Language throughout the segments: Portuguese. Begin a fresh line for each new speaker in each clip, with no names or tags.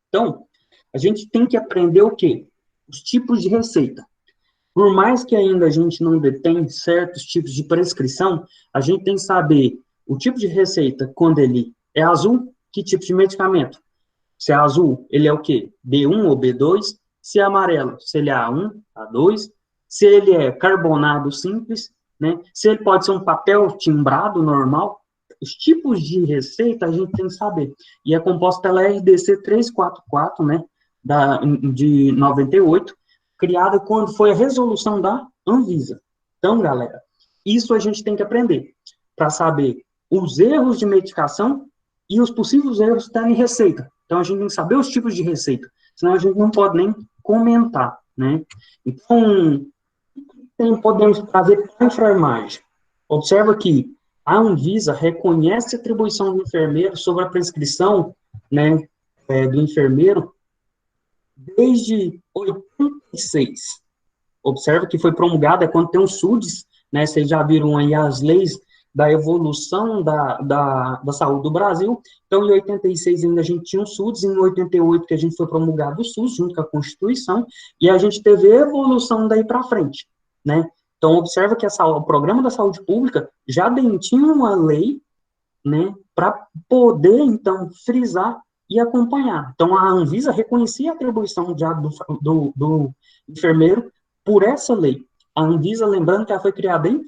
Então, a gente tem que aprender o quê? Os tipos de receita. Por mais que ainda a gente não detém certos tipos de prescrição, a gente tem que saber o tipo de receita, quando ele é azul, que tipo de medicamento. Se é azul, ele é o quê? B1 ou B2. Se é amarelo, se ele é A1, A2. Se ele é carbonado simples, né? Se ele pode ser um papel timbrado normal. Os tipos de receita a gente tem que saber. E é composta pela RDC 344, né? De 98, criada quando foi a resolução da Anvisa. Então, galera, isso a gente tem que aprender para saber os erros de medicação e os possíveis erros que estão em receita. Então, a gente tem que saber os tipos de receita, senão a gente não pode nem comentar, né? Então, podemos trazer para a enfermagem. Observa que a Anvisa reconhece a atribuição do enfermeiro sobre a prescrição, né, do enfermeiro desde 86. Observa que foi promulgada quando tem os SUDs, né, vocês já viram aí as leis da evolução da saúde do Brasil. Então, em 86 ainda a gente tinha o SUDs, em 88 que a gente foi promulgado o SUS, junto com a Constituição, e a gente teve a evolução daí para frente, né? Então, observa que o Programa da Saúde Pública já tinha uma lei, né, para poder, então, frisar e acompanhar. Então, a Anvisa reconhecia a atribuição já do enfermeiro por essa lei. A Anvisa, lembrando que ela foi criada em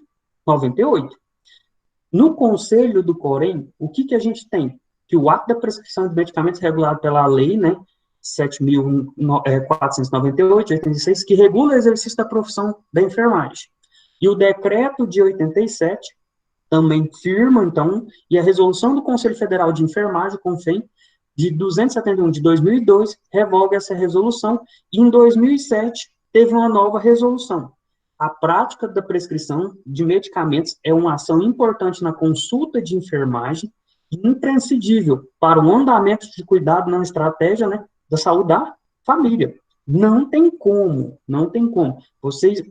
98. No Conselho do Corém, o que a gente tem? Que o ato da prescrição de medicamentos é regulado pela lei, né, 7.498, de 86, que regula o exercício da profissão da enfermagem. E o decreto de 87 também firma, então, e a resolução do Conselho Federal de Enfermagem, CONFEM, de 271 de 2002, revoga essa resolução, e em 2007 teve uma nova resolução. A prática da prescrição de medicamentos é uma ação importante na consulta de enfermagem e imprescindível para o andamento de cuidado na estratégia, né, da saúde da família. Não tem como, não tem como.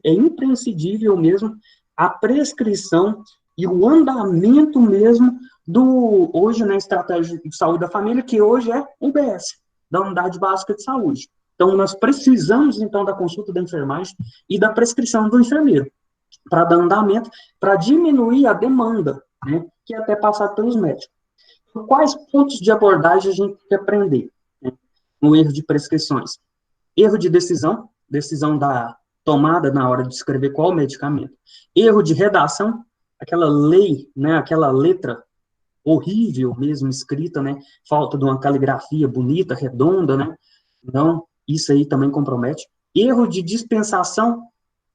É imprescindível mesmo a prescrição e o andamento mesmo hoje, na estratégia de saúde da família, que hoje é UBS, da Unidade Básica de Saúde. Então, nós precisamos, então, da consulta da enfermagem e da prescrição do enfermeiro, para dar andamento, para diminuir a demanda, né, que é até passado pelos médicos. Então, quais pontos de abordagem a gente tem que aprender, né, no erro de prescrições? Erro de decisão da tomada na hora de escrever qual medicamento. Erro de redação, aquela lei, né, aquela letra horrível mesmo escrita, né, falta de uma caligrafia bonita, redonda, né, então, isso aí também compromete. Erro de dispensação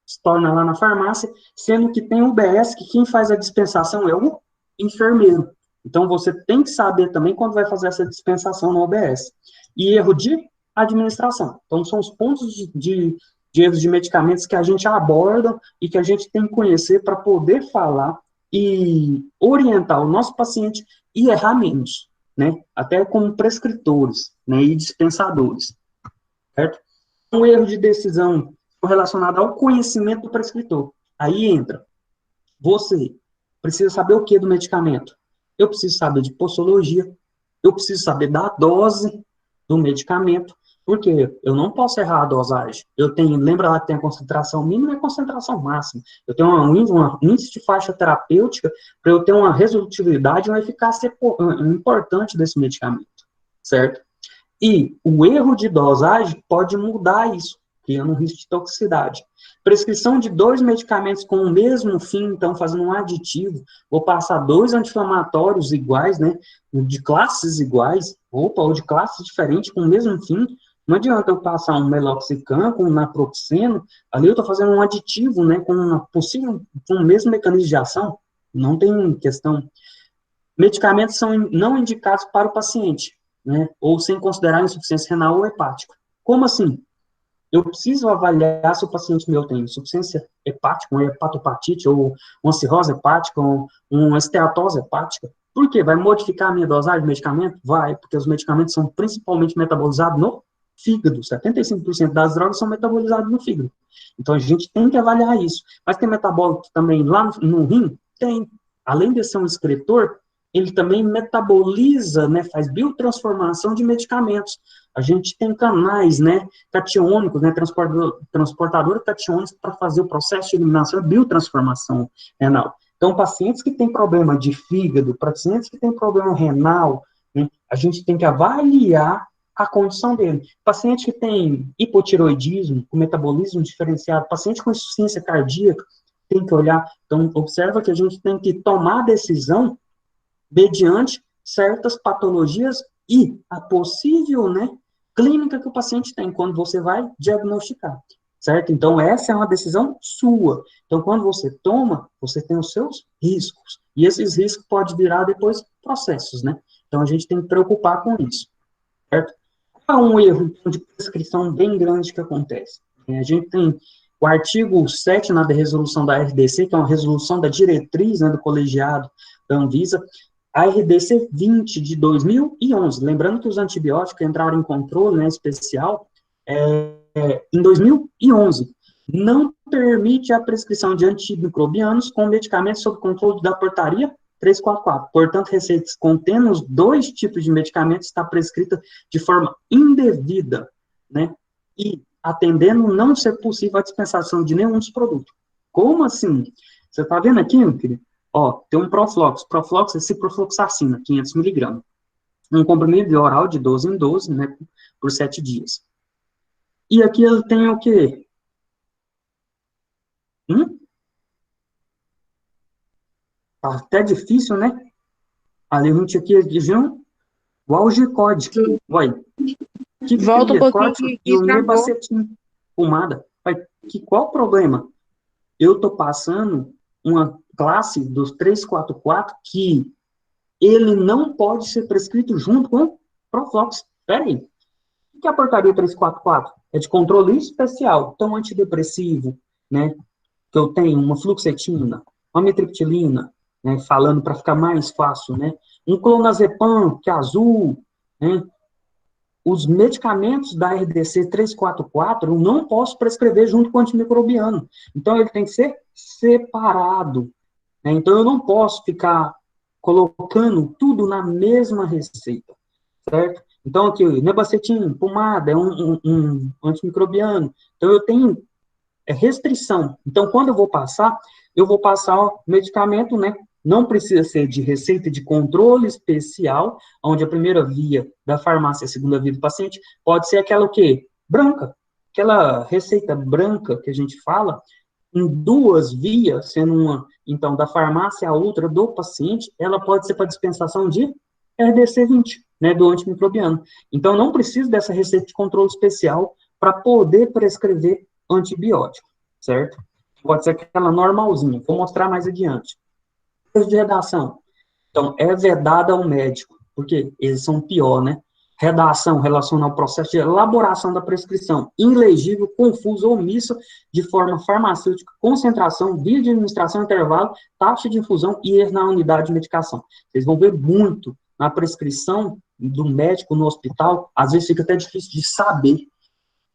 se torna lá na farmácia, sendo que tem o UBS, que quem faz a dispensação é o enfermeiro. Então, você tem que saber também quando vai fazer essa dispensação no UBS. E erro de administração. Então, são os pontos de erros de medicamentos que a gente aborda e que a gente tem que conhecer para poder falar e orientar o nosso paciente e errar menos, né? Até como prescritores, né, e dispensadores, certo? Um erro de decisão relacionado ao conhecimento do prescritor. Aí entra, você precisa saber o que do medicamento? Eu preciso saber de posologia, eu preciso saber da dose do medicamento, porque eu não posso errar a dosagem. Lembra lá que tem a concentração mínima e a concentração máxima. Eu tenho um índice de faixa terapêutica para eu ter uma resolutividade e uma eficácia importante desse medicamento, certo? E o erro de dosagem pode mudar isso, criando um risco de toxicidade. Prescrição de 2 medicamentos com o mesmo fim, então fazendo um aditivo, vou passar 2 anti-inflamatórios iguais, né, de classes iguais, ou de classes diferentes com o mesmo fim. Não adianta eu passar um meloxicam com um naproxeno, ali eu estou fazendo um aditivo, né, com o mesmo mecanismo de ação, não tem questão. Medicamentos são não indicados para o paciente, né, ou sem considerar insuficiência renal ou hepática. Como assim? Eu preciso avaliar se o paciente meu tem insuficiência hepática, uma hepatopatite, ou uma cirrose hepática, ou uma esteatose hepática. Por quê? Vai modificar a minha dosagem de medicamento? Vai, porque os medicamentos são principalmente metabolizados no fígado. 75% das drogas são metabolizadas no fígado. Então, a gente tem que avaliar isso. Mas tem metabólico também lá no rim? Tem. Além de ser um excretor, ele também metaboliza, né, faz biotransformação de medicamentos. a gente tem canais, né, catiônicos, né, transportador catiônicos para fazer o processo de eliminação e biotransformação renal. Então, pacientes que têm problema de fígado, pacientes que têm problema renal, né, a gente tem que avaliar a condição dele. Paciente que tem hipotiroidismo, com metabolismo diferenciado, paciente com insuficiência cardíaca, tem que olhar. Então, observa que a gente tem que tomar decisão mediante certas patologias e a possível, né, clínica que o paciente tem, quando você vai diagnosticar, certo? Então, essa é uma decisão sua. Então, quando você toma, você tem os seus riscos. E esses riscos podem virar depois processos, né? Então, a gente tem que preocupar com isso, certo? Há um erro de prescrição bem grande que acontece. A gente tem o artigo 7 na resolução da RDC, que é uma resolução da diretriz, né, do colegiado da Anvisa, a RDC 20 de 2011, lembrando que os antibióticos entraram em controle, né, especial em 2011, não permite a prescrição de antimicrobianos com medicamentos sob controle da portaria 344. Portanto, receitas contendo os dois tipos de medicamentos está prescrita de forma indevida, né, e atendendo não ser possível a dispensação de nenhum dos produtos. Como assim? Você está vendo aqui, meu querido? Ó, tem um Proflox é ciprofloxacina, 500 miligramas. Um comprimido oral de 12 em 12, né, por 7 dias. E aqui ele tem o quê? Tá até difícil, né? Ali a gente aqui diz o Algicod. Olha, que
Volta um pouquinho
corte
que
do
travou.
Nebacetim, pomada. Olha, qual o problema? Eu tô passando uma classe dos 344 que ele não pode ser prescrito junto com Proflox. Espera aí. O que é a portaria 344? É de controle especial. Então, antidepressivo, né, que eu tenho uma fluoxetina, uma mitriptilina, né, falando para ficar mais fácil, né, um clonazepam, que é azul, né, os medicamentos da RDC 344 eu não posso prescrever junto com o antimicrobiano. Então, ele tem que ser separado, né, então eu não posso ficar colocando tudo na mesma receita, certo? Então, aqui, nebacetim, pomada, é um antimicrobiano. Então, eu tenho restrição. Então, quando eu vou passar o medicamento, né? Não precisa ser de receita de controle especial, onde a primeira via da farmácia e a segunda via do paciente pode ser aquela o quê? Branca. Aquela receita branca que a gente fala, em duas vias, sendo uma, então, da farmácia a outra do paciente, ela pode ser para dispensação de RDC 20, né, do antimicrobiano. Então, não precisa dessa receita de controle especial para poder prescrever antibiótico, certo? Pode ser aquela normalzinha, vou mostrar mais adiante. De redação. Então, é vedada ao médico, porque eles são pior, né? Redação relaciona ao processo de elaboração da prescrição, ilegível, confuso, omisso, de forma farmacêutica, concentração, via de administração, intervalo, taxa de infusão e erro na unidade de medicação. Vocês vão ver muito na prescrição do médico no hospital, às vezes fica até difícil de saber.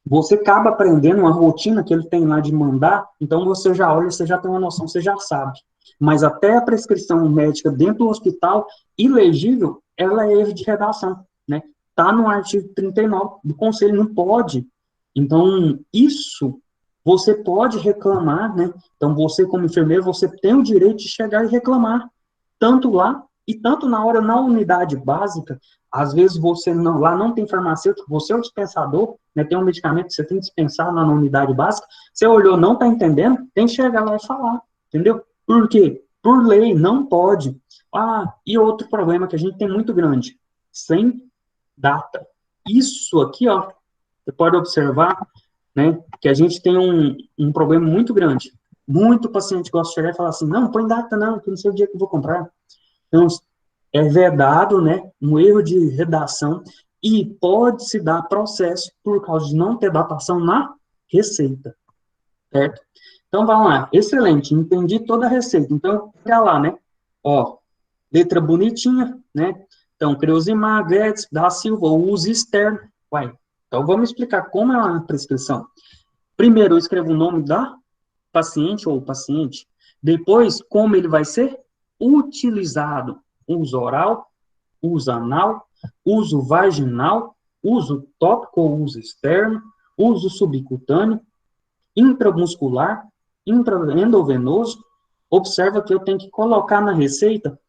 Você acaba aprendendo uma rotina que ele tem lá de mandar, então você já olha, você já tem uma noção, você já sabe. Mas até a prescrição médica dentro do hospital, ilegível, ela é erro de redação, né? Está no artigo 39 do Conselho, não pode. Então, isso você pode reclamar, né? Então, você como enfermeiro, você tem o direito de chegar e reclamar, tanto lá e tanto na hora, na unidade básica. Às vezes você não, lá não tem farmacêutico, você é o dispensador, né, tem um medicamento que você tem que dispensar lá na unidade básica, você olhou, não está entendendo, tem que chegar lá e falar, entendeu? Por quê? Por lei, não pode. Ah, e outro problema que a gente tem muito grande, sem data. Isso aqui, ó, você pode observar, né, que a gente tem um problema muito grande. Muito paciente gosta de chegar e falar assim, não, põe data não, que não sei o dia que eu vou comprar. Então, é vedado, né, um erro de redação e pode-se dar processo por causa de não ter datação na receita, certo? Então, vamos lá, excelente, entendi toda a receita. Então, olha lá, né, ó, letra bonitinha, né, então, Creusimar, Guedes, da Silva, uso externo, uai, então vamos explicar como é a prescrição. Primeiro, eu escrevo o nome da paciente ou paciente, depois, como ele vai ser utilizado, uso oral, uso anal, uso vaginal uso tópico ou uso externo, uso subcutâneo, intramuscular, intraendovenoso. Observa que eu tenho que colocar na receita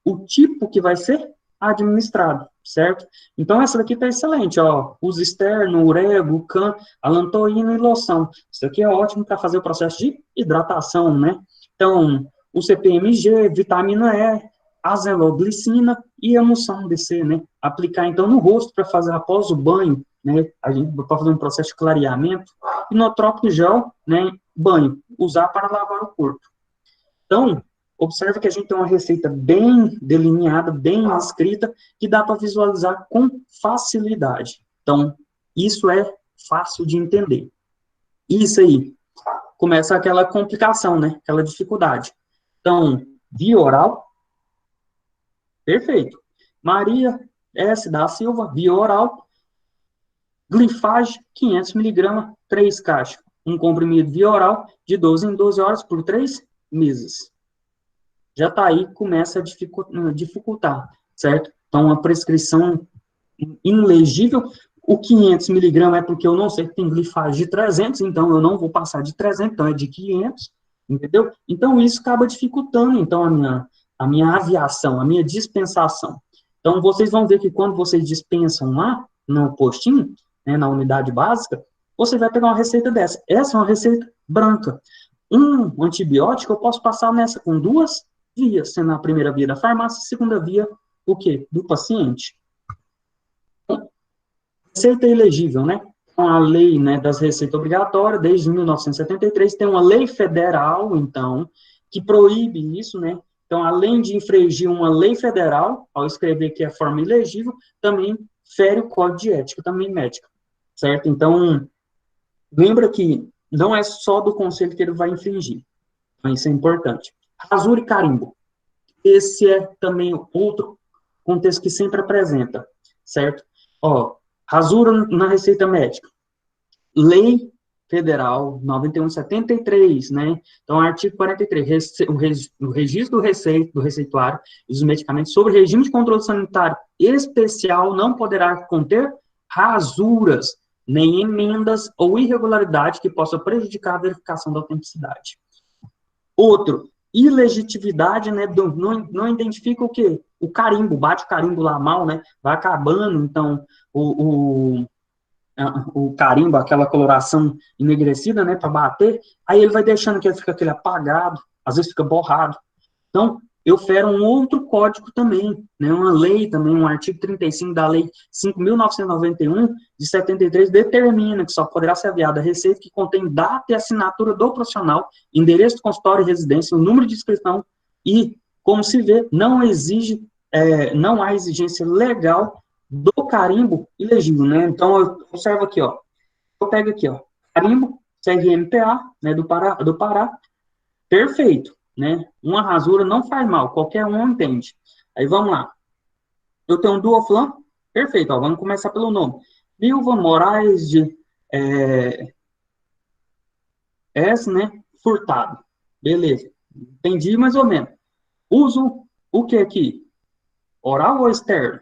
o tipo que vai ser administrado, certo? Então, essa daqui está excelente, ó, uso externo, urego, can, alantoína e loção. Isso aqui é ótimo para fazer o processo de hidratação, né? Então, o CPMG, vitamina E, azeloglicina e emulsão DC, né? Aplicar, então, no rosto para fazer após o banho, né? A gente para fazer um processo de clareamento. Inotrópico gel, né? Banho, usar para lavar o corpo. Então, observe que a gente tem uma receita bem delineada, bem escrita, que dá para visualizar com facilidade. Então, isso é fácil de entender. Isso aí, começa aquela complicação, né? Aquela dificuldade. Então, via oral, perfeito. Maria S. da Silva, via oral, glifage, 500 miligramas, 3 caixas. Um comprimido via oral, de 12 em 12 horas, por 3 meses. Já está aí, começa a dificultar, certo? Então, a prescrição ilegível, o 500 miligramas é porque eu não sei que tem glifage de 300, então eu não vou passar de 300, então é de 500, entendeu? Então, isso acaba dificultando, então, a minha aviação, a minha dispensação. Então, vocês vão ver que quando vocês dispensam lá, no postinho, né, na unidade básica, você vai pegar uma receita dessa. Essa é uma receita branca. Um antibiótico eu posso passar nessa com 2 vias, sendo a primeira via da farmácia, a segunda via, o quê? Do paciente. Receita elegível, né? Com a lei, né, das receitas obrigatórias, desde 1973, tem uma lei federal, então, que proíbe isso, né? Então, além de infringir uma lei federal, ao escrever que é forma ilegível, também fere o código de ética, também médica, certo? Então, lembra que não é só do conselho que ele vai infringir, mas isso é importante. Rasura e carimbo. Esse é também outro contexto que sempre apresenta, certo? Ó, rasura na receita médica. Lei Federal 9173, né? Então, artigo 43, o registro do receituário e dos medicamentos sobre regime de controle sanitário especial não poderá conter rasuras, nem emendas ou irregularidade que possa prejudicar a verificação da autenticidade. Outro, ilegitimidade, né, não identifica o quê? O carimbo, bate o carimbo lá mal, né, vai acabando, então, o carimbo, aquela coloração enegrecida, né, para bater, aí ele vai deixando que ele fica aquele apagado, às vezes fica borrado. Então, eu fero um outro código também, né, uma lei também, um artigo 35 da lei 5.991, de 73, determina que só poderá ser enviada a receita que contém data e assinatura do profissional, endereço do consultório e residência, o número de inscrição e, como se vê, não há exigência legal do carimbo ilegível, né? Então, eu observo aqui, ó, eu pego aqui, ó, carimbo, CRMPA, né, do Pará, perfeito, né? Uma rasura não faz mal, qualquer um entende. Aí vamos lá. Eu tenho um Duoflan, perfeito, ó, vamos começar pelo nome. Vilva Moraes de S, né? Furtado. Beleza. Entendi mais ou menos. Uso o que aqui? Oral ou externo?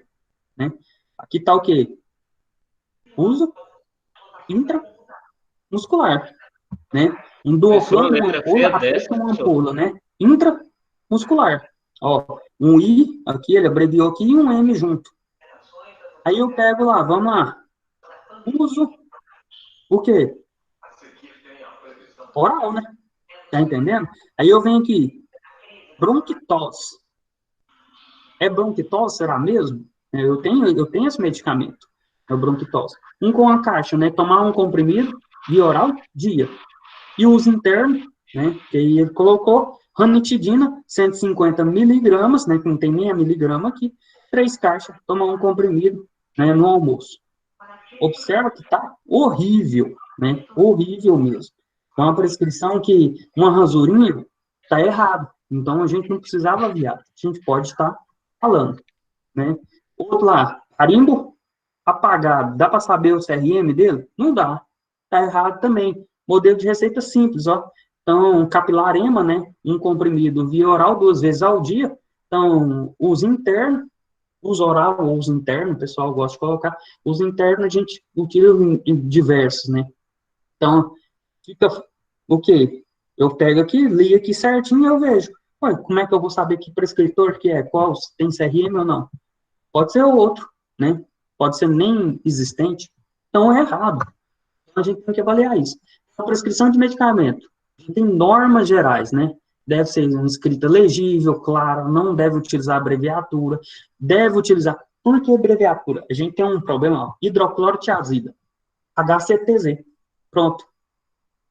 Né? Aqui tá o quê? Uso intramuscular, né? Um
Professor,
Duoflan, uma
letra
ampola,
feia
até
dessa,
que uma
professor.
ampola, né? Intramuscular. Ó, um I, aqui, ele abreviou aqui, e um M junto. Aí eu pego lá, vamos lá. Uso o quê? Oral, né? Tá entendendo? Aí eu venho aqui, bronquitose. É bronquitose, será mesmo? Eu tenho esse medicamento, é o bronquitose. Um com a caixa, né? Tomar um comprimido via oral, dia. E o uso interno, né? Que aí ele colocou ranitidina, 150 miligramas, né? Que não tem nem a miligrama aqui. 3 caixas, tomar um comprimido, né? No almoço. Observa que tá horrível, né? Horrível mesmo. Então, a prescrição que uma rasurinha tá errado. Então, a gente não precisava aviar. A gente pode estar falando, né? Outro lá, carimbo apagado. Dá para saber o CRM dele? Não dá. Tá errado também. Modelo de receita simples, ó. Então, capilarema, né? Um comprimido via oral 2 vezes ao dia. Então, uso interno, Uso oral ou uso interno, o pessoal gosta de colocar. Uso interno a gente utiliza em diversos, né? Então, fica o quê? Eu pego aqui, li aqui certinho e eu vejo. Ué, como é que eu vou saber que prescritor que é? Qual? Se tem CRM ou não? Pode ser outro, né? Pode ser nem existente. Então, é errado. Então, a gente tem que avaliar isso. A prescrição de medicamento. A gente tem normas gerais, né? Deve ser uma escrita legível, clara, não deve utilizar abreviatura, deve utilizar... Por que abreviatura? A gente tem um problema, ó, hidroclorotiazida, HCTZ. Pronto.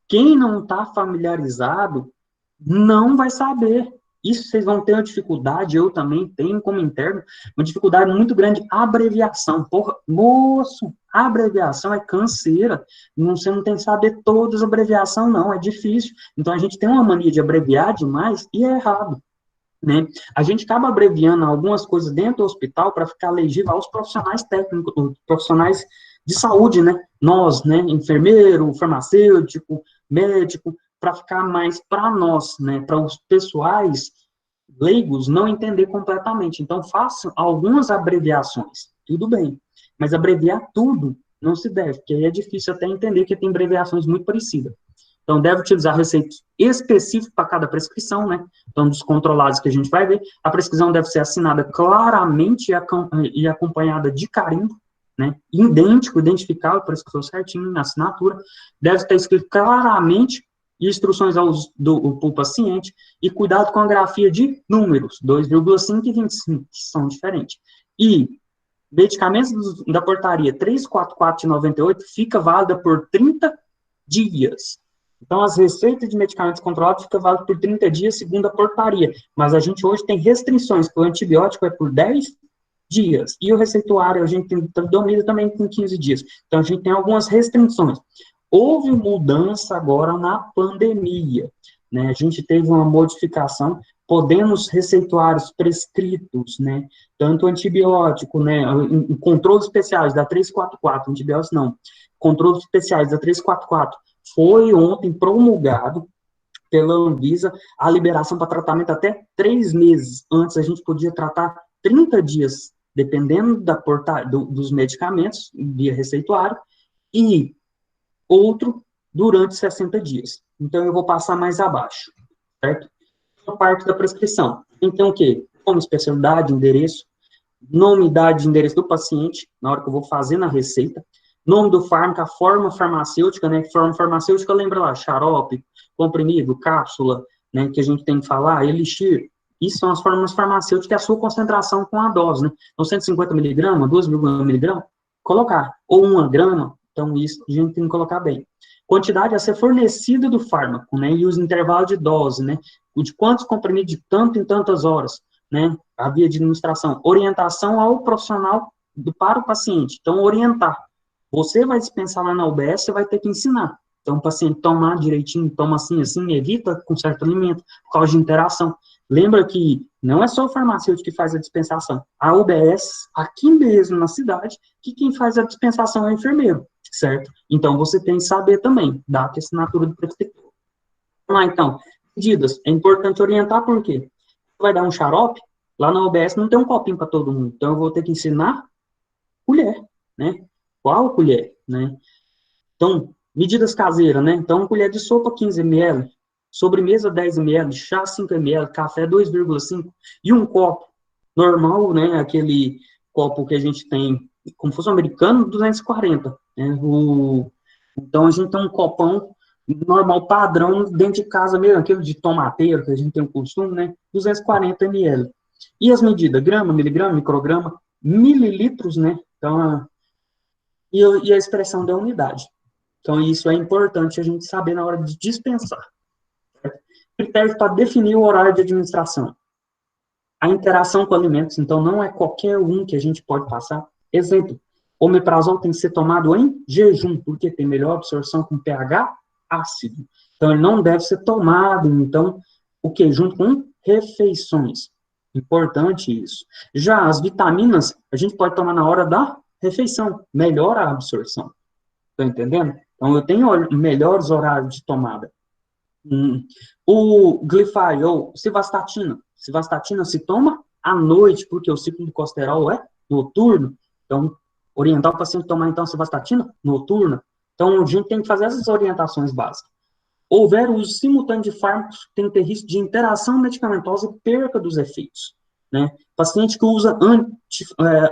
Quem não está familiarizado não vai saber. Isso vocês vão ter uma dificuldade, eu também tenho como interno, uma dificuldade muito grande, abreviação. Porra, moço, abreviação é canseira. Não, você não tem que saber todas as abreviações, não, é difícil. Então a gente tem uma mania de abreviar demais e é errado. Né? A gente acaba abreviando algumas coisas dentro do hospital para ficar legível aos profissionais técnicos, profissionais de saúde, né? Nós, né? Enfermeiro, farmacêutico, médico, para ficar mais para nós, né? Para os pessoais leigos não entender completamente. Então, façam algumas abreviações, tudo bem. Mas abreviar tudo não se deve, porque aí é difícil até entender que tem abreviações muito parecidas. Então, deve utilizar receitos específicos para cada prescrição, né? Então, dos controlados que a gente vai ver, a prescrição deve ser assinada claramente e acompanhada de carimbo, né? Idêntico, identificado, o prescritor certinho, na assinatura. Deve estar escrito claramente instruções para o paciente e cuidado com a grafia de números, 2,5 e 25, que são diferentes. E medicamentos da portaria 344 de 98 fica válida por 30 dias. Então, as receitas de medicamentos controlados ficam válidas por 30 dias, segundo a portaria. Mas a gente hoje tem restrições, que o antibiótico é por 10 dias. E o receituário, a gente tem talidomida também com 15 dias. Então, a gente tem algumas restrições. Houve mudança agora na pandemia, né? A gente teve uma modificação, podemos receituários prescritos, né? Tanto antibiótico, né? Em controles especiais da 344, antibióticos não. Controles especiais da 344 foi ontem promulgado pela Anvisa a liberação para tratamento até 3 meses. Antes a gente podia tratar 30 dias, dependendo dos medicamentos, via receituário, e outro durante 60 dias. Então eu vou passar mais abaixo, certo? A parte da prescrição. Então o quê? Como especialidade, endereço, nome, idade e endereço do paciente, na hora que eu vou fazer na receita, nome do fármaco, a forma farmacêutica, né? Forma farmacêutica, lembra lá, xarope, comprimido, cápsula, né? Que a gente tem que falar, elixir. Isso são as formas farmacêuticas, a sua concentração com a dose, né? Então, 150 miligramas, 2,1 miligramas, colocar. Ou 1 grama, então isso a gente tem que colocar bem. Quantidade a ser fornecida do fármaco, né? E os intervalos de dose, né? De quantos comprimidos de tanto em tantas horas, né? A via de administração. Orientação ao profissional para o paciente. Então, orientar. Você vai dispensar lá na UBS, você vai ter que ensinar. Então, o paciente tomar direitinho, toma assim, assim, evita com certo alimento, por causa de interação. Lembra que não é só o farmacêutico que faz a dispensação. A UBS, aqui mesmo na cidade, que quem faz a dispensação é o enfermeiro, certo? Então, você tem que saber também, dar a assinatura do prescritor. Vamos lá, então. Medidas. É importante orientar por quê? Vai dar um xarope, lá na UBS não tem um copinho para todo mundo. Então, eu vou ter que ensinar colher, né? Qual colher, né? Então, medidas caseiras, né? Então, colher de sopa, 15 ml, sobremesa, 10 ml, chá, 5 ml, café, 2,5 e um copo normal, né? Aquele copo que a gente tem, como fosse um americano, 240, né? Então, a gente tem um copão normal, padrão, dentro de casa mesmo, aquele de tomateiro, que a gente tem o costume, né? 240 ml. E as medidas? Grama, miligrama, micrograma, mililitros, né? Então, e a expressão da unidade. Então, isso é importante a gente saber na hora de dispensar. Certo? Critérios para definir o horário de administração. A interação com alimentos, então, não é qualquer um que a gente pode passar. Exemplo, omeprazol tem que ser tomado em jejum, porque tem melhor absorção com pH ácido. Então, ele não deve ser tomado, então, o que? Junto com refeições. Importante isso. Já as vitaminas, a gente pode tomar na hora da refeição, melhora a absorção. Tá entendendo? Então, eu tenho melhores horários de tomada. O Glifai ou Civastatina. Civastatina se toma à noite, porque o ciclo do colesterol é noturno, então, orientar o paciente a tomar, então, simvastatina noturna. Então, a gente tem que fazer essas orientações básicas. Houver uso simultâneo de fármacos, tem que ter risco de interação medicamentosa e perca dos efeitos, né? Paciente que usa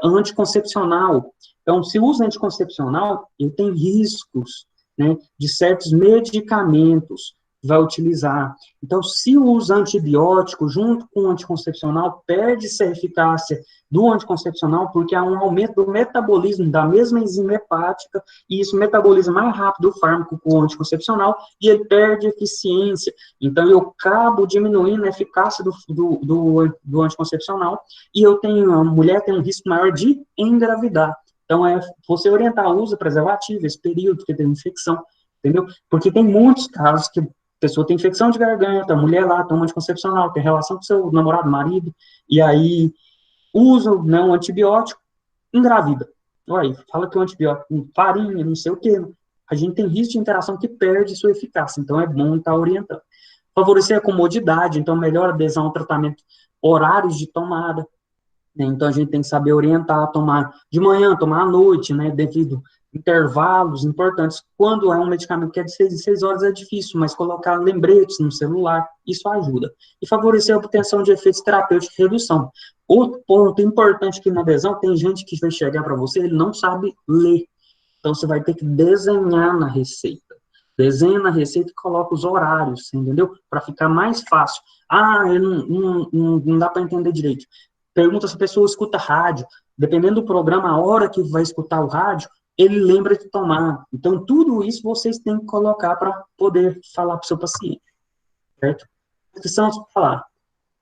anticoncepcional, então, se usa anticoncepcional, ele tem riscos, né, de certos medicamentos que vai utilizar. Então, se usa antibiótico junto com o anticoncepcional, perde-se a eficácia do anticoncepcional, porque há um aumento do metabolismo da mesma enzima hepática, e isso metaboliza mais rápido o fármaco com o anticoncepcional, e ele perde eficiência. Então, eu acabo diminuindo a eficácia do anticoncepcional, e a mulher tem um risco maior de engravidar. Então, você orientar, usa preservativo, esse período que tem infecção, entendeu? Porque tem muitos casos que a pessoa tem infecção de garganta, a mulher lá toma anticoncepcional, tem relação com seu namorado, marido, e aí usa, né, um antibiótico, engravida. Olha aí, fala que o antibiótico farinha, não sei o quê. A gente tem risco de interação que perde sua eficácia, então é bom estar orientando. Favorecer a comodidade, então melhor adesão ao tratamento, horários de tomada, né? Então a gente tem que saber orientar, tomar de manhã, tomar à noite, né, devido intervalos importantes. Quando é um medicamento que é de 6 em 6 horas é difícil, mas colocar lembretes no celular, isso ajuda. E favorecer a obtenção de efeitos terapêuticos de redução. Outro ponto importante aqui na adesão, tem gente que vai chegar para você, ele não sabe ler. Então você vai ter que desenhar na receita. Desenha na receita e coloca os horários, entendeu? Para ficar mais fácil. Ah, não dá para entender direito. Pergunta se a pessoa escuta rádio. Dependendo do programa, a hora que vai escutar o rádio, ele lembra de tomar. Então, tudo isso vocês têm que colocar para poder falar para o seu paciente, certo? Descrição, falar.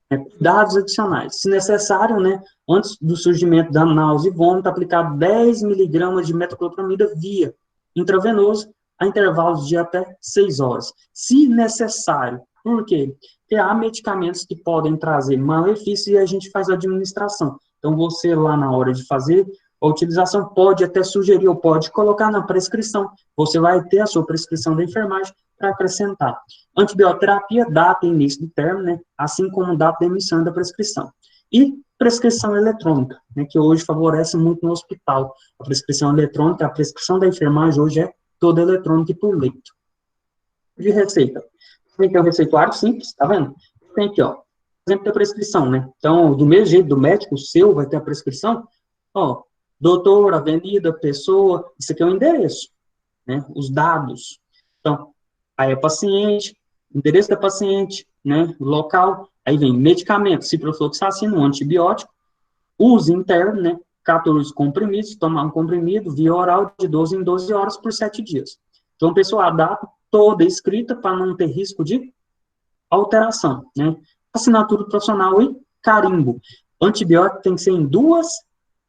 Cuidados adicionais. Se necessário, né, antes do surgimento da náusea e vômito, aplicar 10 miligramas de metoclopramida via intravenoso a intervalos de até 6 horas. Se necessário. Por quê? Porque há medicamentos que podem trazer malefícios e a gente faz a administração. Então, você lá na hora de fazer a utilização pode até sugerir ou pode colocar na prescrição. Você vai ter a sua prescrição da enfermagem para acrescentar. Antibioterapia, data e início do termo, né, assim como data de emissão da prescrição. E prescrição eletrônica, né, que hoje favorece muito no hospital. A prescrição eletrônica, a prescrição da enfermagem hoje é toda eletrônica e por leito. De receita. Tem que o receituário simples, tá vendo? Tem aqui, ó, exemplo da prescrição, né? Então, do mesmo jeito do médico, o seu vai ter a prescrição, ó, doutor, avenida, pessoa, isso aqui é o endereço, né? Os dados. Então, aí é paciente, endereço da paciente, né? Local, aí vem medicamento, ciprofloxacina, um antibiótico, uso interno, né? 14 comprimidos, tomar um comprimido via oral de 12 em 12 horas por 7 dias. Então, pessoal, a data toda escrita para não ter risco de alteração, né? Assinatura profissional e carimbo. Antibiótico tem que ser em 2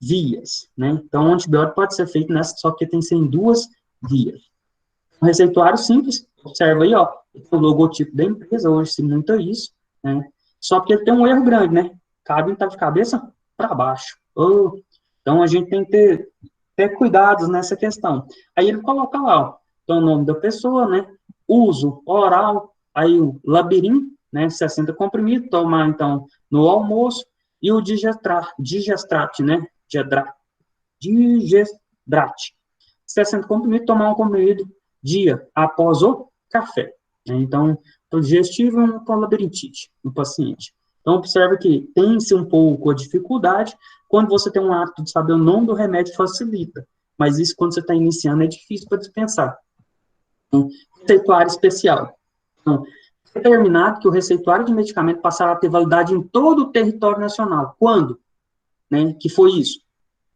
vias, né? Então, o antibiótico pode ser feito nessa, só que tem que ser em 2 vias. Um receituário simples, observa aí, ó, o logotipo da empresa, hoje se monta isso, né? Só que ele tem um erro grande, né? Cabe tá de cabeça para baixo. Oh, então, a gente tem que ter cuidados nessa questão. Aí ele coloca lá, ó, então, o nome da pessoa, né? Uso oral, aí o labirinto, né? 60 comprimidos, tomar, então, no almoço, e o digestrate, né? Digestrate. 60 comprimidos, tomar um comprimido dia após o café. Né? Então, o digestivo é uma labirintite no paciente. Então, observe que tem-se um pouco a dificuldade, quando você tem um hábito de saber o nome do remédio, facilita. Mas isso, quando você está iniciando, é difícil para dispensar. Então, receituário especial. Então, determinado que o receituário de medicamento passará a ter validade em todo o território nacional. Quando? Né? Que foi isso?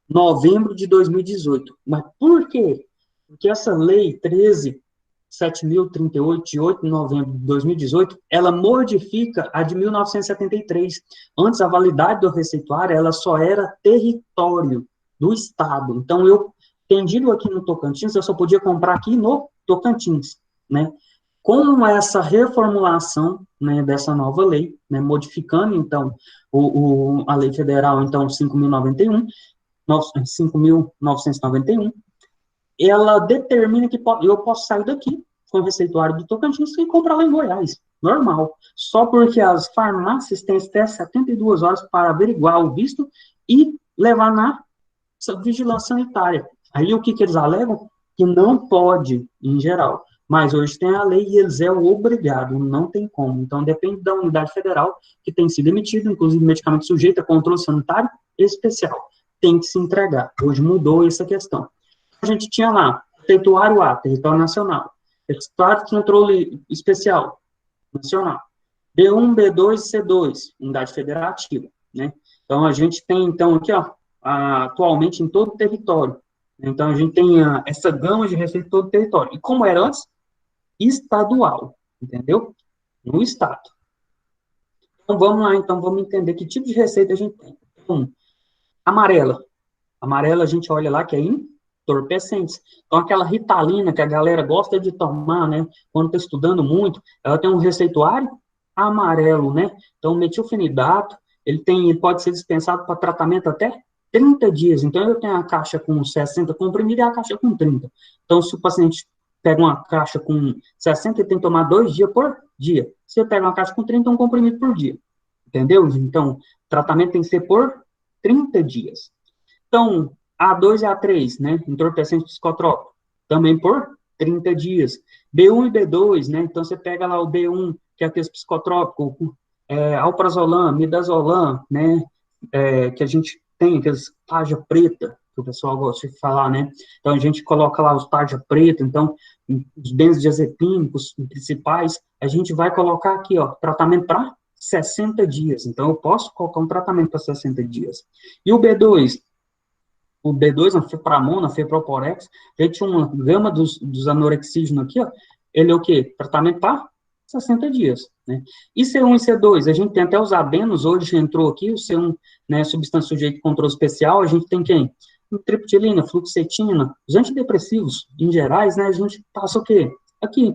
Novembro de 2018. Mas por quê? Porque essa lei 13.7.038, de 8 de novembro de 2018, ela modifica a de 1973. Antes, a validade do receituário, ela só era território do Estado. Então, eu, tendido aqui no Tocantins, eu só podia comprar aqui no Tocantins, né? Com essa reformulação, né, dessa nova lei, né, modificando, então, a lei federal, então, 5.991, ela determina que eu posso sair daqui com o receituário do Tocantins e comprar lá em Goiás. normal. Só porque as farmácias têm até 72 horas para averiguar o visto e levar na vigilância sanitária. Aí o que, que eles alegam? Que não pode, em geral. Mas hoje tem a lei e eles é o obrigado, não tem como. Então depende da unidade federal que tem sido emitido, inclusive medicamento sujeito a controle sanitário especial. Tem que se entregar. Hoje mudou essa questão. A gente tinha lá, Território A, Território Nacional. Estado de Controle Especial, Nacional. B1, B2 e C2, Unidade Federativa, né? Então, a gente tem, então, aqui, ó, atualmente em todo o território. Então, a gente tem essa gama de receita em todo o território. E como era antes? Estadual, entendeu? No estado. Então, vamos lá, então, vamos entender que tipo de receita a gente tem. Então, amarela. Amarela, a gente olha lá que é entorpecentes. Então, aquela Ritalina que a galera gosta de tomar, né, quando está estudando muito, ela tem um receituário amarelo, né? Então, metilfenidato, ele pode ser dispensado para tratamento até 30 dias. Então, eu tenho a caixa com 60 comprimidos e a caixa com 30. Então, se o paciente pega uma caixa com 60, ele tem que tomar 2 dias por dia. Se eu pego uma caixa com 30, um comprimido por dia. Entendeu? Então, o tratamento tem que ser por 30 dias. Então, A2 e A3, né, entorpecente psicotrópico, também por 30 dias. B1 e B2, né, então você pega lá o B1, que é aquele psicotrópico, alprazolam, midazolam, né, que a gente tem, aqueles tarja preta, que o pessoal gosta de falar, né, então a gente coloca lá os tarja preta, então, os benzodiazepínicos principais, a gente vai colocar aqui, ó, tratamento para 60 dias, então eu posso colocar um tratamento para 60 dias. E o B2, a fepramona, a feproporex, a gente tinha uma gama dos anorexígenos aqui, ó, ele é o quê? Tratamento para 60 dias, né? E C1 e C2, a gente tem até os adenos, hoje entrou aqui, o C1, né, substância sujeita de controle especial, a gente tem quem? Triptilina, fluoxetina, os antidepressivos, em gerais, né, a gente passa o quê? Aqui.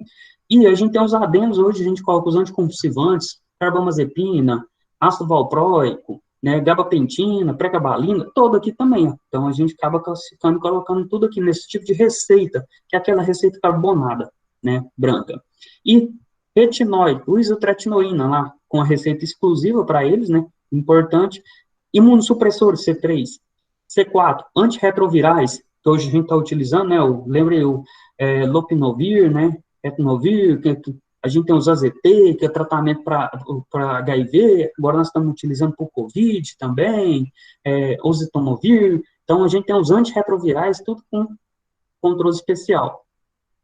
E a gente tem os adenos, hoje a gente coloca os anticonvulsivantes, carbamazepina, ácido valproico, né, gabapentina, pregabalina, todo aqui também. Ó. Então, a gente acaba classificando e colocando tudo aqui nesse tipo de receita, que é aquela receita carbonada, né, branca. E retinóide, o isotretinoína lá, com a receita exclusiva para eles, né, importante. Imunossupressores, C3. C4, antirretrovirais, que hoje a gente está utilizando, né, lembrei o Lopinavir, né, Etnovir, que a gente tem os AZT, que é tratamento para HIV, agora nós estamos utilizando para o COVID também, Oseltamivir, então a gente tem os antirretrovirais, tudo com controle especial,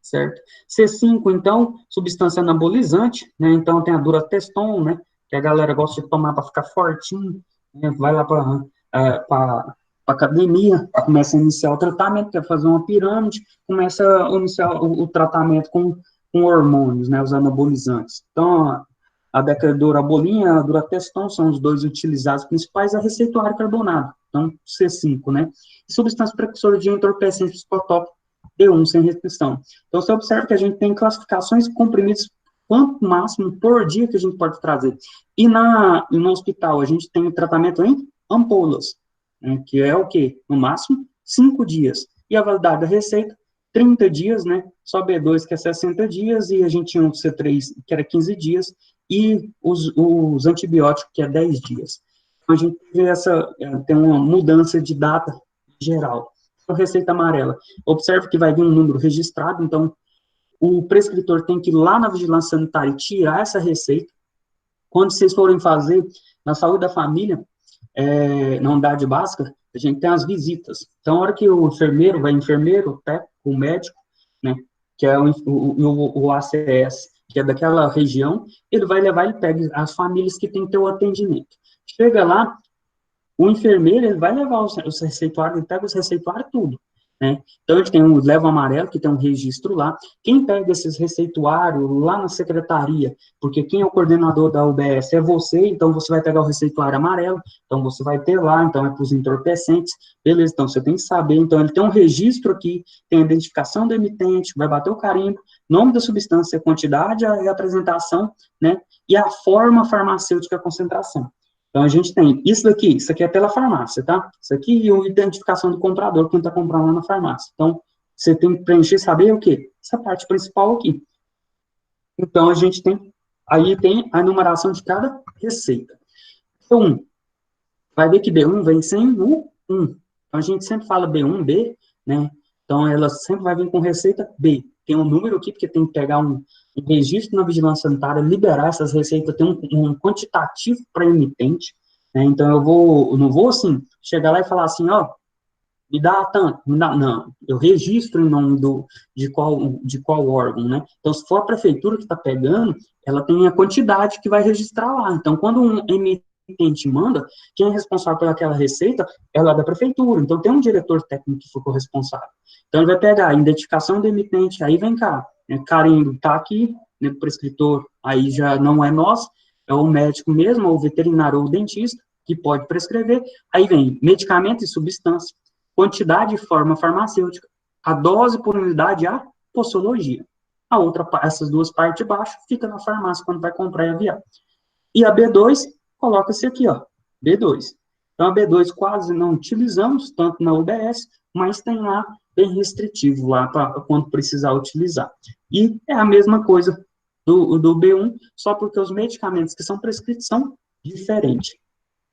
certo? C5, então, substância anabolizante, né, então tem a Durateston, né, que a galera gosta de tomar para ficar fortinho, né, vai lá para academia, começa a iniciar o tratamento, quer fazer uma pirâmide, começa a iniciar o tratamento com hormônios, né, os anabolizantes. Então, a decredurabolinha e a durateston são os dois utilizados principais, a receituário carbonado, então, C5, né, e substância precursora de entorpecente psicotópico, D1, sem restrição. Então, você observa que a gente tem classificações de comprimidos quanto máximo por dia que a gente pode trazer. E no hospital, a gente tem o tratamento em ampolas, né, que é o quê? No máximo, 5 dias. E a validade da receita, 30 dias, né? Só B2, que é 60 dias, e a gente tinha um C3, que era 15 dias, e os antibióticos, que é 10 dias. Então, a gente tem uma mudança de data geral. Então, receita amarela. Observe que vai vir um número registrado, então, o prescritor tem que ir lá na vigilância sanitária e tirar essa receita. Quando vocês forem fazer na saúde da família, na unidade básica, a gente tem as visitas. Então, a hora que o enfermeiro, o médico, né, que é o ACS, que é daquela região, ele vai levar e pega as famílias que tem que ter o atendimento. Chega lá, o enfermeiro, ele vai levar os receituários, ele pega os receituários tudo, né? Então, a gente tem leva amarelo, que tem um registro lá. Quem pega esses receituários lá na secretaria, porque quem é o coordenador da UBS é você, então você vai pegar o receituário amarelo, então você vai ter lá, então é para os entorpecentes, beleza, então você tem que saber, então ele tem um registro aqui, tem a identificação do emitente, vai bater o carimbo, nome da substância, quantidade e apresentação, né? E a forma farmacêutica, a concentração. Então, a gente tem isso aqui é pela farmácia, tá? Isso aqui é a identificação do comprador, quem está comprando lá na farmácia. Então, você tem que preencher, saber o quê? Essa parte principal aqui. Então, a gente tem Aí tem a numeração de cada receita. Então, vai ver que B1 vem sem o 1. Então, a gente sempre fala B1, B, né? Então, ela sempre vai vir com receita B. Tem um número aqui, porque tem que pegar um registro na vigilância sanitária, liberar essas receitas, tem um quantitativo para emitente, né? Então, eu não vou, assim, chegar lá e falar assim, ó, me dá tanto, me dá, não, eu registro em nome de qual órgão, né? Então, se for a prefeitura que está pegando, ela tem a quantidade que vai registrar lá. Então, quando um emitente manda, quem é responsável por aquela receita é lá da prefeitura. Então, tem um diretor técnico que ficou responsável. Então, ele vai pegar a identificação do emitente, aí vem cá, né, carimbo está aqui, né, o prescritor, aí já não é nós, é o médico mesmo, ou o veterinário, ou o dentista, que pode prescrever, aí vem medicamento e substância, quantidade e forma farmacêutica, a dose por unidade, a posologia. A outra, essas duas partes de baixo, fica na farmácia quando vai comprar e aviar. E a B2, coloca-se aqui, ó, B2. Então, a B2 quase não utilizamos, tanto na UBS, mas tem lá bem restritivo lá para quando precisar utilizar. E é a mesma coisa do B1, só porque os medicamentos que são prescritos são diferentes.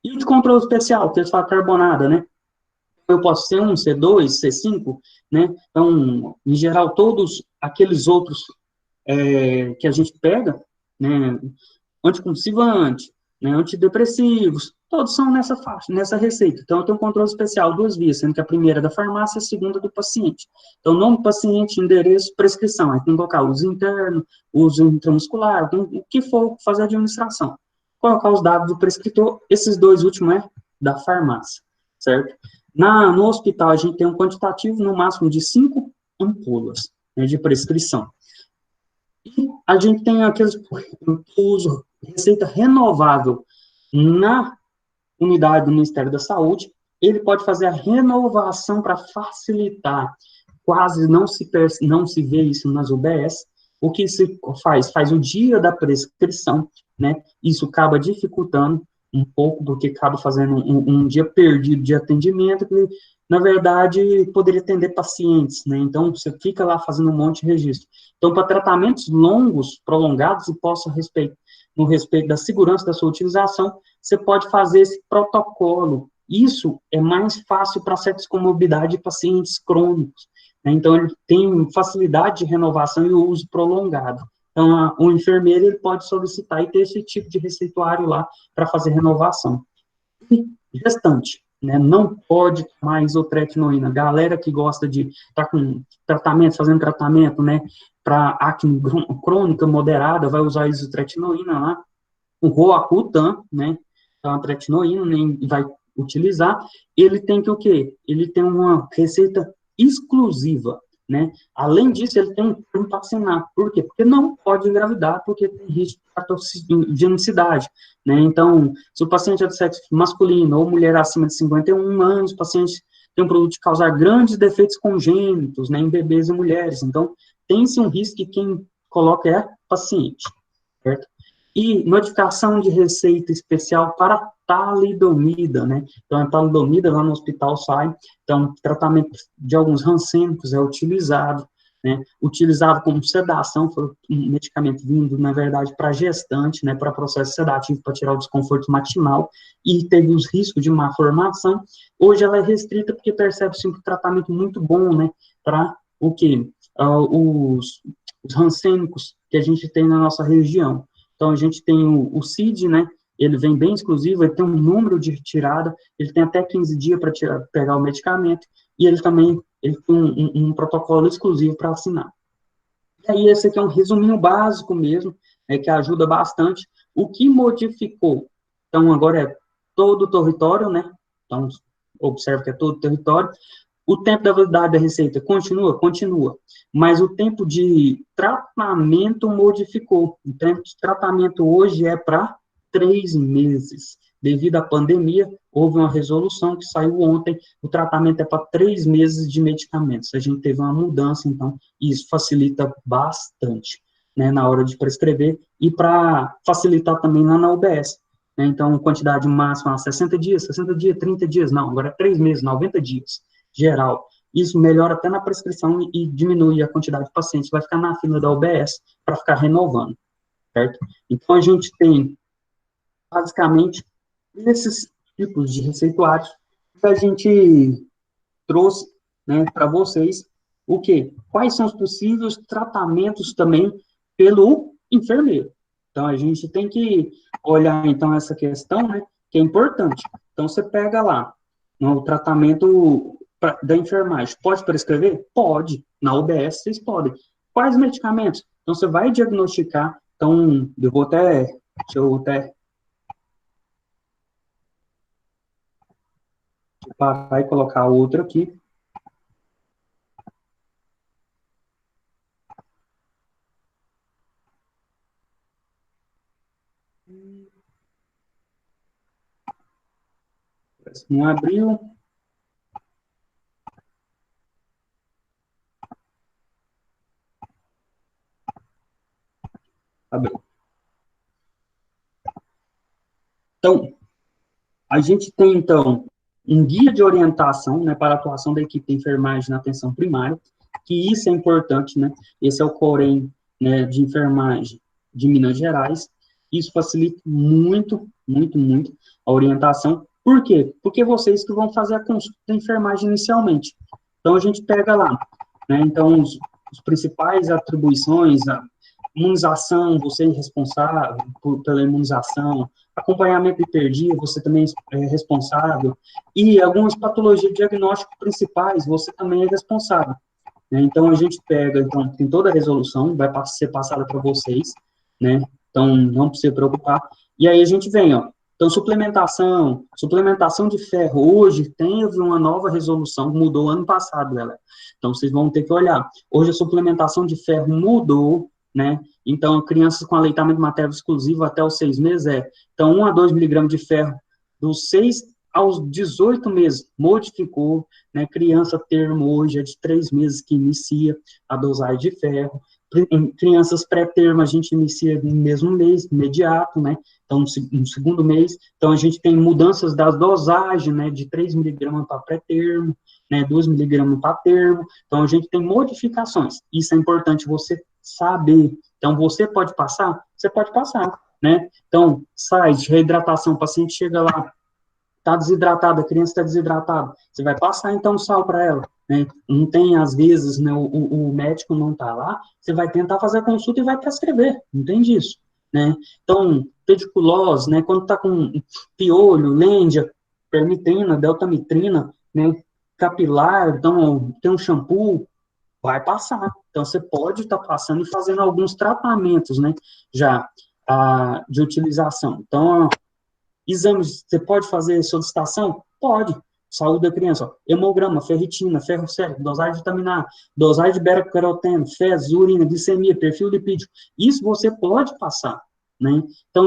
E o de controle especial, que eles falam carbonada, né? Eu posso ser um C2, C5, né? Então, em geral, todos aqueles outros que a gente pega, né? Anticonvulsivante, né? Antidepressivos, todos são nessa faixa, nessa receita. Então, eu tenho um controle especial, duas vias, sendo que a primeira é da farmácia, a segunda é do paciente. Então, nome do paciente, endereço, prescrição. Aí tem que colocar uso interno, uso intramuscular, o que for fazer a administração. Colocar os dados do prescritor, esses dois últimos é da farmácia, certo? No hospital, a gente tem um quantitativo no máximo de 5 ampolas, né, de prescrição. E a gente tem aqueles uso receita renovável na unidade do Ministério da Saúde. Ele pode fazer a renovação para facilitar. Quase não se vê isso nas UBS. O que se faz? Faz o dia da prescrição, né? Isso acaba dificultando um pouco, porque acaba fazendo um dia perdido de atendimento, que, na verdade, poderia atender pacientes, né? Então, você fica lá fazendo um monte de registro. Então, para tratamentos longos, prolongados, e possa no respeito da segurança da sua utilização, você pode fazer esse protocolo. Isso é mais fácil para certas comorbidades de pacientes crônicos, né? Então, ele tem facilidade de renovação e uso prolongado. Então, o enfermeiro ele pode solicitar e ter esse tipo de receituário lá para fazer renovação. E gestante, né? Não pode tomar isotretinoína. Galera que gosta de estar com tratamento, fazendo tratamento, né, para acne crônica moderada, vai usar isotretinoína lá. O Roacutan, né, é uma tretinoína, nem vai utilizar. Ele tem que o quê? Ele tem uma receita exclusiva, né? Além disso, ele tem um termo para assinar. Por quê? Porque não pode engravidar, porque tem risco de genicidade, né? Então, se o paciente é de sexo masculino ou mulher acima de 51 anos, o paciente tem um produto de causar grandes defeitos congênitos, né, em bebês e mulheres. Então, tem-se um risco que quem coloca é paciente, certo? E notificação de receita especial para talidomida, né? Então, a talidomida lá no hospital sai, então, tratamento de alguns rancênicos é utilizado, né? Utilizado como sedação, foi um medicamento vindo, na verdade, para gestante, né? Para processo sedativo, para tirar o desconforto matinal, e teve os riscos de má formação. Hoje ela é restrita porque percebe-se um tratamento muito bom, né? Para o quê? Os rancênicos que a gente tem na nossa região. Então, a gente tem o CID, né? Ele vem bem exclusivo, ele tem um número de retirada, ele tem até 15 dias para pegar o medicamento, e ele também tem um protocolo exclusivo para assinar. E aí, esse aqui é um resuminho básico mesmo, que ajuda bastante. O que modificou? Então, agora é todo o território, né? Então, observe que é todo o território. O tempo da validade da receita continua? Continua. Mas o tempo de tratamento modificou. O tempo de tratamento hoje é para 3 meses. Devido à pandemia, houve uma resolução que saiu ontem, o tratamento é para 3 meses de medicamentos. A gente teve uma mudança, então, e isso facilita bastante, né, na hora de prescrever, e para facilitar também lá na UBS. Né, então, quantidade máxima 60 dias, 30 dias, não, agora é 3 meses, 90 dias geral. Isso melhora até na prescrição e diminui a quantidade de pacientes, vai ficar na fila da UBS para ficar renovando. certo? Então, a gente tem, basicamente, esses tipos de receituários que a gente trouxe, né, para vocês o quê? Quais são os possíveis tratamentos também pelo enfermeiro. Então, a gente tem que olhar, então, essa questão, né, que é importante. Então, você pega lá, no tratamento da enfermagem, pode prescrever? Pode. Na UBS, vocês podem. Quais medicamentos? Então, você vai diagnosticar. Então, deixa eu até parar e colocar outro aqui. Não abriu. Abriu. Então, a gente tem, então, um guia de orientação, né, para a atuação da equipe de enfermagem na atenção primária, que isso é importante, né? Esse é o Corém, né, de enfermagem de Minas Gerais. Isso facilita muito, muito, muito a orientação. Por quê? Porque vocês que vão fazer a consulta da enfermagem inicialmente. Então, a gente pega lá, né? Então, os principais atribuições, a imunização, você é responsável pela imunização, acompanhamento hiperdia, você também é responsável, e algumas patologias diagnósticas principais, você também é responsável. Né? Então, a gente pega, então, tem toda a resolução, vai ser passada para vocês, né? Então, não precisa preocupar. E aí a gente vem, ó, então, suplementação de ferro, hoje teve uma nova resolução, mudou ano passado ela. Então, vocês vão ter que olhar. Hoje a suplementação de ferro mudou, né? Então, crianças com aleitamento materno exclusivo até os 6 meses então, 1 a 2 miligramas de ferro dos 6 aos 18 meses, modificou, né? Criança termo hoje é de 3 meses que inicia a dosagem de ferro. Crianças pré-termo, a gente inicia no mesmo mês, imediato, né? Então, no segundo mês. Então, a gente tem mudanças das dosagens, né? De 3 miligramas para pré-termo, né? 2 miligramas para termo. Então, a gente tem modificações. Isso é importante você saber. Então, você pode passar? Você pode passar, né? Então, sai de reidratação, o paciente chega lá, está desidratada, a criança está desidratada, você vai passar então sal para ela, né? Não tem, às vezes, né, o médico não está lá, você vai tentar fazer a consulta e vai prescrever, não tem disso, né? Então, pediculose, né, quando está com piolho, lêndia, permitrina, deltamitrina, né, capilar, então tem um shampoo, vai passar. Então, você pode estar passando e fazendo alguns tratamentos, né, já, de utilização. Então, exames, você pode fazer solicitação? Pode. Saúde da criança, ó. Hemograma, ferritina, ferro cérebro, dosagem de vitamina A, dosagem de beta-caroteno, fezes, urina, glicemia, perfil lipídico. Isso você pode passar, né? Então,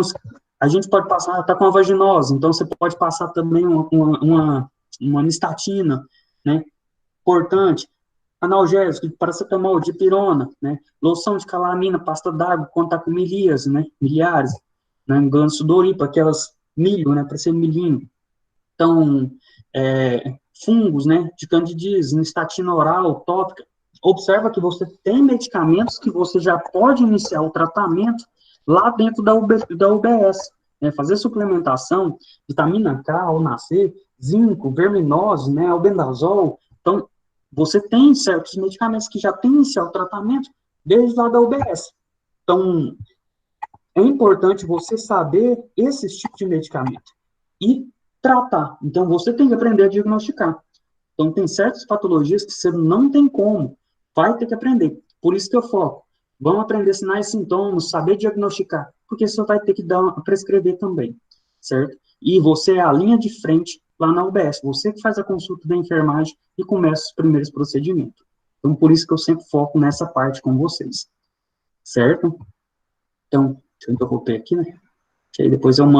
a gente pode passar, está com a vaginose, então você pode passar também uma nistatina, né? Importante. Analgésico, de paracetamol, dipirona, né? Loção de calamina, pasta d'água, quando está com milíase, né? Miliares, né? Glândula sudorípara, aquelas milho, né? Para ser milhinho. Então, fungos, né? De candidíase, estatina oral, tópica. Observa que você tem medicamentos que você já pode iniciar o tratamento lá dentro da UBS. Né? Fazer suplementação, vitamina K, ao C, zinco, verminose, né? Albendazol. Então, você tem certos medicamentos que já tem iniciado o tratamento desde lá da UBS. Então, é importante você saber esses tipos de medicamento e tratar. Então, você tem que aprender a diagnosticar. Então, tem certas patologias que você não tem como, vai ter que aprender. Por isso que eu foco. Vamos aprender sinais e sintomas, saber diagnosticar, porque você vai ter que prescrever também, certo? E você é a linha de frente lá na UBS, você que faz a consulta da enfermagem e começa os primeiros procedimentos. Então, por isso que eu sempre foco nessa parte com vocês, certo? Então, deixa eu interromper aqui, né? Que aí depois eu mando